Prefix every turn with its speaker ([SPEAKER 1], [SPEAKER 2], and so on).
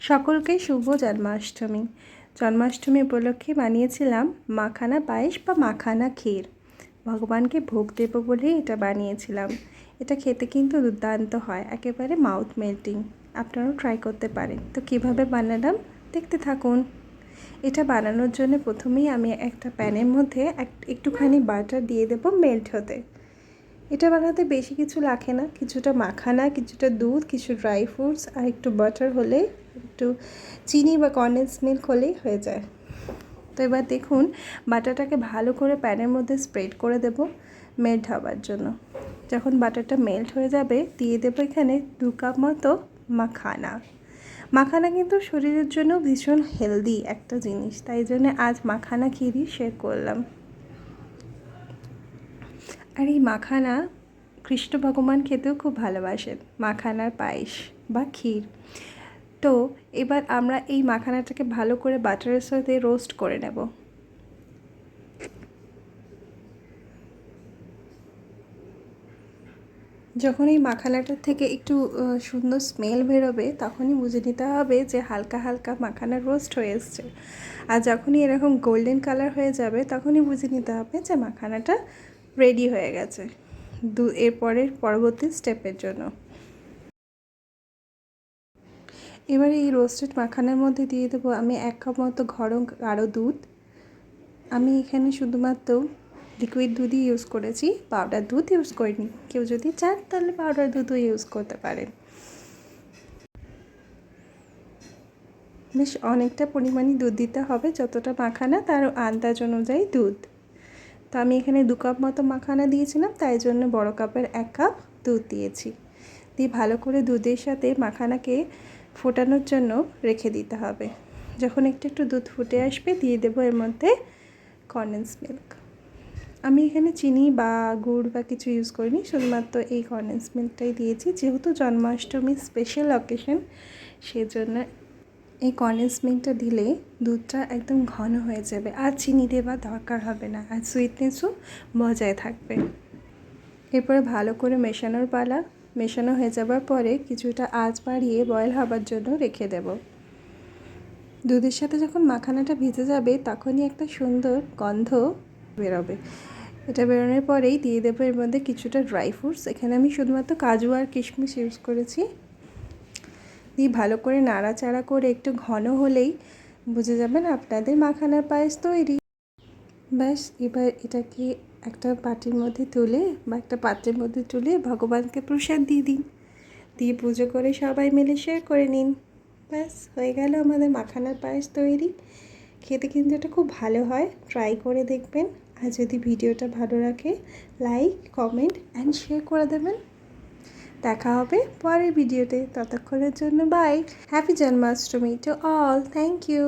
[SPEAKER 1] সকলকে শুভ জন্মাষ্টমী। জন্মাষ্টমী উপলক্ষে বানিয়েছিলাম মাখানা পায়েস বা মাখানা ক্ষীর। ভগবানকে ভোগ দেবো বলেই এটা বানিয়েছিলাম। এটা খেতে কিন্তু দুর্দান্ত হয়, একেবারে মাউথ মেল্টিং। আপনারাও ট্রাই করতে পারেন। তো কিভাবে বানালাম দেখতে থাকুন। এটা বানানোর জন্য প্রথমেই আমি একটা প্যানের মধ্যে একটুখানি বাটার দিয়ে দেবো মেল্ট হতে। এটা বানাতে বেশি কিছু লাগে না, কিছুটা মাখানা, কিছুটা দুধ, কিছু ড্রাই ফ্রুটস আর একটু বাটার হলে, একটু চিনি বা কনডেন্স মিল্ক হলেই হয়ে যায়। তো এবার দেখুন বাটারটাকে ভালো করে প্যানের মধ্যে স্প্রেড করে দেব মেল্ট হওয়ার জন্য। যখন বাটারটা মেল্ট হয়ে যাবে দিয়ে দেবো এখানে 2 কাপ মতো মাখানা। মাখানা কিন্তু শরীরের জন্য ভীষণ হেলদি একটা জিনিস, তাই জন্য আজ মাখানা ক্ষীরই শেয়ার করলাম। আর এই মাখানা কৃষ্ণ ভগবান খেতেও খুব ভালোবাসেন, মাখানার পায়েস বা ক্ষীর। তো এবার আমরা এই মাখানাটাকে ভালো করে বাটারের সাথে রোস্ট করে নেব। যখন এই মাখানাটার থেকে একটু সুন্দর স্মেল বেরোবে তখনই বুঝে নিতে হবে যে হালকা হালকা মাখানা রোস্ট হয়ে এসছে। আর যখনই এরকম গোল্ডেন কালার হয়ে যাবে তখনই বুঝে নিতে হবে যে মাখানাটা রেডি হয়ে গেছে এরপরের পরবর্তী স্টেপের জন্য। এবারে এই রোস্টেড মাখানার মধ্যে দিয়ে দেবো আমি 1 কাপ মতো গাঢ় দুধ। আমি এখানে শুধুমাত্র লিকুইড দুধই ইউজ করেছি, পাউডার দুধ ইউজ করিনি। কেউ যদি চান তাহলে পাউডার দুধও ইউজ করতে পারেন। বেশ অনেকটা পরিমাণে দুধ দিতে হবে, যতটা মাখানা তার আন্দাজ অনুযায়ী দুধ। তো আমি এখানে 2 কাপ মতো মাখানা দিয়েছিলাম, তাই জন্য বড় কাপের 1 কাপ দুধ দিয়েছি। দিয়ে ভালো করে দুধের সাথে মাখানাকে ফোটানোর জন্য রেখে দিতে হবে। যখন একটু দুধ ফুটে আসবে দিয়ে দেবো এর মধ্যে কনডেন্স মিল্ক। আমি এখানে চিনি বা গুড় বা কিছু ইউজ করিনি, শুধুমাত্র এই কনডেন্স মিল্কটাই দিয়েছি। যেহেতু জন্মাষ্টমী স্পেশাল অকেশন, সেজন্য এই কনডেন্স মিল্কটা দিলে দুধটা একদম ঘন হয়ে যাবে, আর চিনি দেওয়ার দরকার হবে না, আর সুইটনেসও বজায় থাকবে। এরপরে ভালো করে মেশানোর পালা। মেশানো হয়ে যাবার পরে কিছুটা আঁচ বাড়িয়ে বয়েল হবার জন্য রেখে দেব। দুধের সাথে যখন মাখানাটা ভিজে যাবে তখনই একটা সুন্দর গন্ধ বেরোবে। এটা বেরোনোর পরেই দিয়ে দেবো এর মধ্যে কিছুটা ড্রাই ফ্রুটস। এখানে আমি শুধুমাত্র কাজু আর কিশমিশ ইউজ করেছি। দিয়ে ভালো করে নাড়াচাড়া করে একটু ঘন হলেই বুঝে যাবেন আপনাদের মাখানার পায়েস তৈরি। ব্যাস, এবার এটাকে একটা বাটির মধ্যে তুলে বা একটা পাত্রের মধ্যে তুলে ভগবানকে প্রসাদ দিয়ে দিন। দিয়ে পুজো করে সবাই মিলে শেয়ার করে নিন। ব্যাস হয়ে গেল আমাদের মাখানার পায়েস তৈরি। খেতে কিন্তু এটা খুব ভালো হয়, ট্রাই করে দেখবেন। আর যদি ভিডিওটা ভালো লাগে লাইক, কমেন্ট অ্যান্ড শেয়ার করে দেবেন। দেখা হবে পরের ভিডিওতে, ততক্ষণের জন্য bye. Happy Janmashtami to all. Thank you.